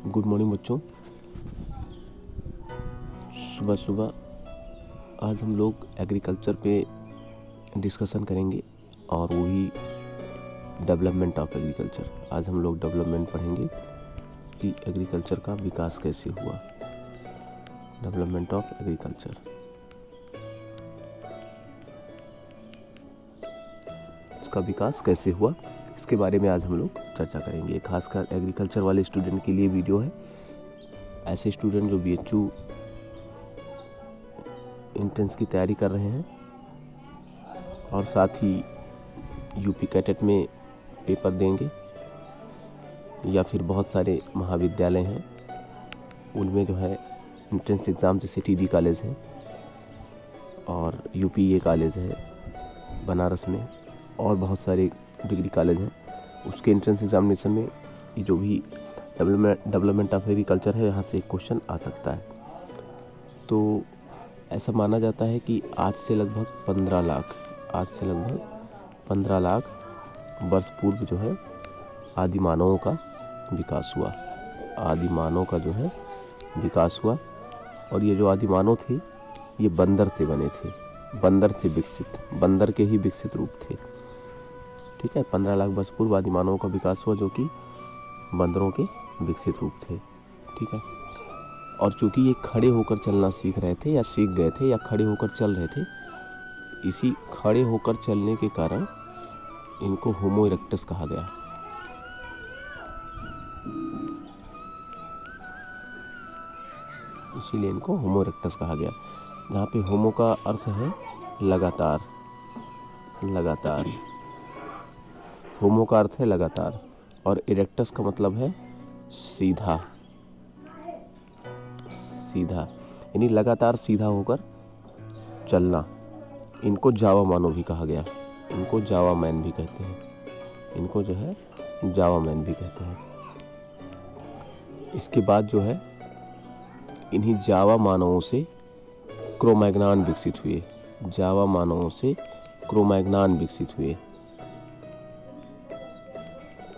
Good morning बच्चों। सुबह सुबह आज हम लोग एग्रीकल्चर पे डिस्कशन करेंगे और वही डेवलपमेंट ऑफ एग्रीकल्चर। आज हम लोग डेवलपमेंट पढ़ेंगे कि एग्रीकल्चर का विकास कैसे हुआ। डेवलपमेंट ऑफ एग्रीकल्चर, इसका विकास कैसे हुआ, इसके बारे में आज हम लोग चर्चा करेंगे। खासकर एग्रीकल्चर वाले स्टूडेंट के लिए वीडियो है। ऐसे स्टूडेंट जो BHU एंट्रेंस की तैयारी कर रहे हैं और साथ ही यूपी कैडेट में पेपर देंगे, या फिर बहुत सारे महाविद्यालय हैं उनमें जो है एंट्रेंस एग्ज़ाम, जैसे TD कॉलेज है और UPA कॉलेज है बनारस में, और बहुत सारे डिग्री कॉलेज हैं, उसके एंट्रेंस एग्जामिनेशन में ये जो भी डेवलपमेंट ऑफ एग्रीकल्चर है यहाँ से एक क्वेश्चन आ सकता है। तो ऐसा माना जाता है कि आज से लगभग 15 लाख वर्ष पूर्व जो है आदि मानवों का विकास हुआ। आदि मानव का जो है विकास हुआ, और ये जो आदि मानव थे ये बंदर से बने थे, बंदर से विकसित, बंदर के ही विकसित रूप थे। ठीक है, 15 लाख वर्ष पूर्व आदि मानवों का विकास हुआ जो कि बंदरों के विकसित रूप थे। ठीक है, और चूंकि ये खड़े होकर चलना सीख रहे थे या सीख गए थे या खड़े होकर चल रहे थे, इसी खड़े होकर चलने के कारण इनको होमो इरेक्टस कहा गया। इसीलिए इनको होमो इरेक्टस कहा गया, जहाँ पे होमो का अर्थ है लगातार, लगातार। होमो का अर्थ है लगातार और इरेक्टस का मतलब है सीधा, सीधा, यानी लगातार सीधा होकर चलना। इनको जावा मानव भी कहा गया, इनको जावा मैन भी कहते हैं, इनको जो है जावा मैन भी कहते हैं। इसके बाद जो है इन्हीं जावा मानवों से क्रोमैग्नान विकसित हुए, जावा मानवों से क्रोमैग्नान विकसित हुए,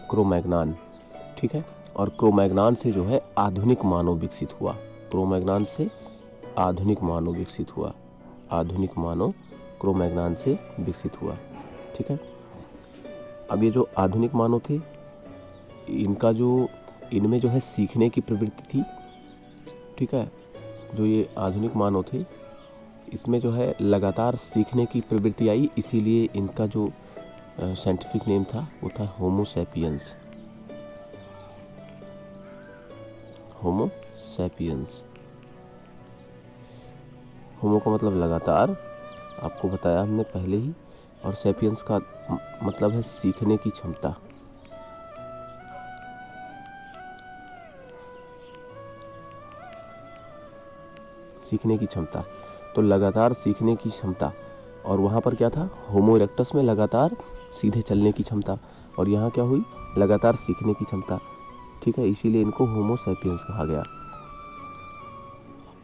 क्रोमैग्नान। ठीक है, और क्रोमैग्नान से जो है आधुनिक मानव विकसित हुआ, क्रोमैग्नान से आधुनिक मानव विकसित हुआ, आधुनिक मानव क्रोमैग्नान से विकसित हुआ। ठीक है, अब ये जो आधुनिक मानव थे इनका जो इनमें जो है सीखने की प्रवृत्ति थी। ठीक है, जो ये आधुनिक मानव थे इसमें जो है लगातार सीखने की प्रवृत्ति आई, इसीलिए इनका जो साइंटिफिक नेम था वो था होमो सैपियंस। होमो सैपियंस, होमो का मतलब लगातार, आपको बताया हमने पहले ही, और सैपियंस का मतलब है सीखने की क्षमता। सीखने की क्षमता, तो लगातार सीखने की क्षमता। और वहाँ पर क्या था, होमो इरेक्टस में लगातार सीधे चलने की क्षमता, और यहाँ क्या हुई, लगातार सीखने की क्षमता। ठीक है, इसीलिए इनको होमो सैपियंस कहा गया।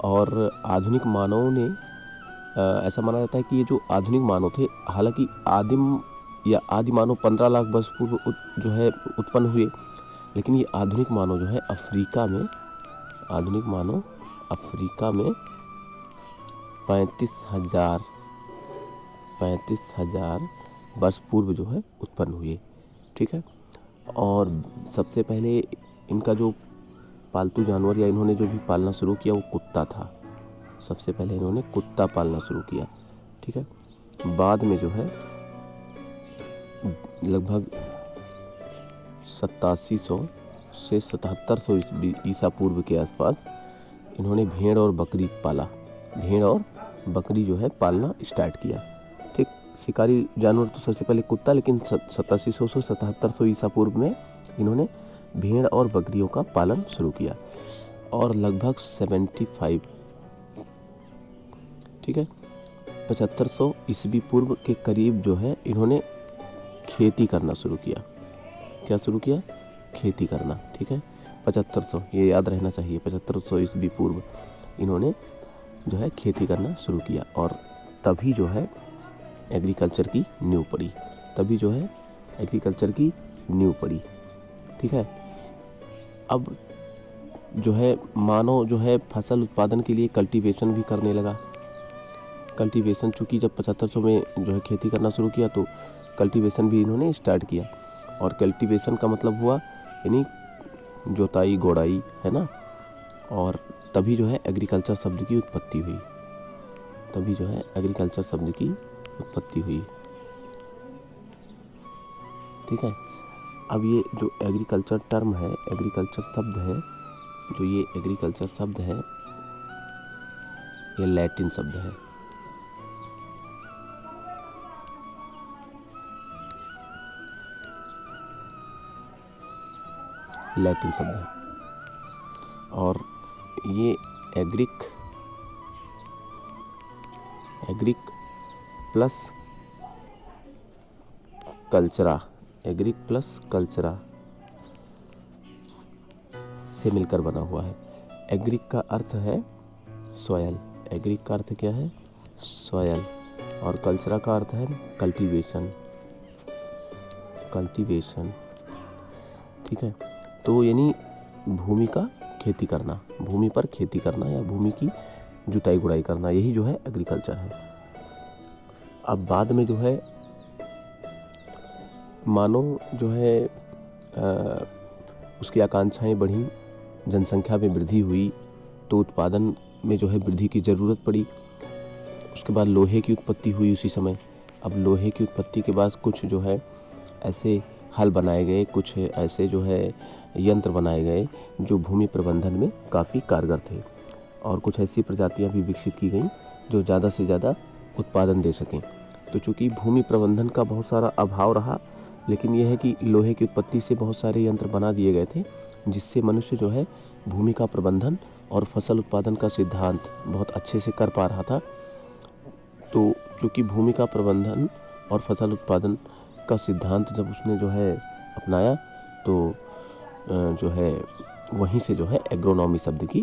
और आधुनिक मानवों ने ऐसा माना जाता है कि ये जो आधुनिक मानव थे, हालांकि आदिम या आदि मानव 15 लाख वर्ष पूर्व जो है उत्पन्न हुए, लेकिन ये आधुनिक मानव जो है अफ्रीका में, आधुनिक मानव अफ्रीका में 35,000 वर्ष पूर्व जो है उत्पन्न हुए। ठीक है, और सबसे पहले इनका जो पालतू जानवर या इन्होंने जो भी पालना शुरू किया वो कुत्ता था। सबसे पहले इन्होंने कुत्ता पालना शुरू किया। ठीक है, बाद में जो है लगभग 8700 से 7700 ईसा पूर्व के आसपास इन्होंने भेड़ और बकरी पाला, भेड़ और बकरी जो है पालना स्टार्ट किया। ठीक, शिकारी जानवर तो सबसे पहले कुत्ता, लेकिन 8700 से 7700 ईसा पूर्व में इन्होंने भेड़ और बकरियों का पालन शुरू किया, और लगभग 75, ठीक है, 7500 ईस्वी पूर्व के करीब जो है इन्होंने खेती करना शुरू किया। क्या शुरू किया, खेती करना। ठीक है, 7500, ये याद रहना चाहिए, 7500 ईस्वी पूर्व इन्होंने जो है खेती करना शुरू किया, और तभी जो है एग्रीकल्चर की नींव पड़ी, तभी जो है एग्रीकल्चर की नींव पड़ी। ठीक है, अब जो है मानव जो है फसल उत्पादन के लिए कल्टीवेशन भी करने लगा। कल्टीवेशन चूँकि जब 7500 में जो है खेती करना शुरू किया तो कल्टीवेशन भी इन्होंने स्टार्ट किया। और कल्टीवेशन का मतलब हुआ यानी जोताई गोड़ाई, है ना। और तभी जो है एग्रीकल्चर शब्द की उत्पत्ति हुई। तभी जो है एग्रीकल्चर शब्द की उत्पत्ति हुई। ठीक है। अब ये जो एग्रीकल्चर टर्म है, एग्रीकल्चर शब्द है, जो ये एग्रीकल्चर शब्द है ये लैटिन शब्द है। लैटिन शब्द है और ये एग्रिक प्लस कल्चरा, एग्रिक प्लस कल्चरा से मिलकर बना हुआ है। एग्रिक का अर्थ है सॉयल, एग्रिक का अर्थ क्या है? सॉयल। और कल्चरा का अर्थ है कल्टीवेशन। ठीक है। तो यानी भूमि का खेती करना, भूमि पर खेती करना या भूमि की जुताई गुड़ाई करना, यही जो है एग्रीकल्चर है। अब बाद में जो है मानो जो है उसकी आकांक्षाएं बढ़ी, जनसंख्या में वृद्धि हुई तो उत्पादन में जो है वृद्धि की ज़रूरत पड़ी। उसके बाद लोहे की उत्पत्ति हुई उसी समय। अब लोहे की उत्पत्ति के बाद कुछ जो है ऐसे हल बनाए गए, कुछ ऐसे जो है यंत्र बनाए गए जो भूमि प्रबंधन में काफ़ी कारगर थे। और कुछ ऐसी प्रजातियां भी विकसित की गईं जो ज़्यादा से ज़्यादा उत्पादन दे सकें। तो चूँकि भूमि प्रबंधन का बहुत सारा अभाव रहा, लेकिन यह है कि लोहे की उत्पत्ति से बहुत सारे यंत्र बना दिए गए थे जिससे मनुष्य जो है भूमि का प्रबंधन और फसल उत्पादन का सिद्धांत बहुत अच्छे से कर पा रहा था। तो चूँकि भूमि का प्रबंधन और फसल उत्पादन का सिद्धांत जब उसने जो है अपनाया तो जो है वहीं से जो है एग्रोनॉमी शब्द की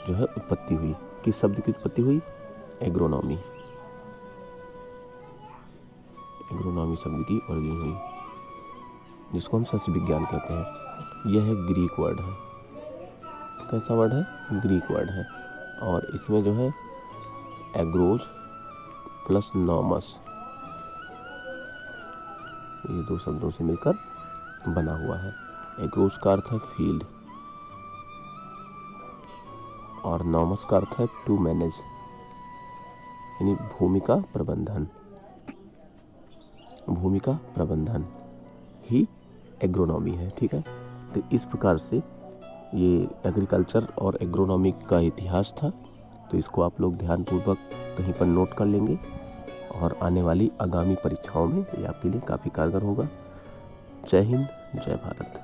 जो है उत्पत्ति हुई। किस शब्द की उत्पत्ति हुई? एग्रोनॉमी। एग्रोनॉमी शब्द की ओरिजिन हुई, जिसको हम सस्य विज्ञान कहते हैं। यह ग्रीक वर्ड है। कैसा वर्ड है? ग्रीक वर्ड है। और इसमें जो है एग्रोज प्लस नॉमस, ये दो शब्दों से मिलकर बना हुआ है। एग्रोज का अर्थ है फील्ड और नॉमस का अर्थ है टू मैनेज, यानी भूमि का प्रबंधन। भूमि का प्रबंधन ही एग्रोनॉमी है। ठीक है। तो इस प्रकार से ये एग्रीकल्चर और एग्रोनॉमी का इतिहास था। तो इसको आप लोग ध्यानपूर्वक कहीं पर नोट कर लेंगे और आने वाली आगामी परीक्षाओं में ये आपके लिए काफ़ी कारगर होगा। जय हिंद, जय भारत।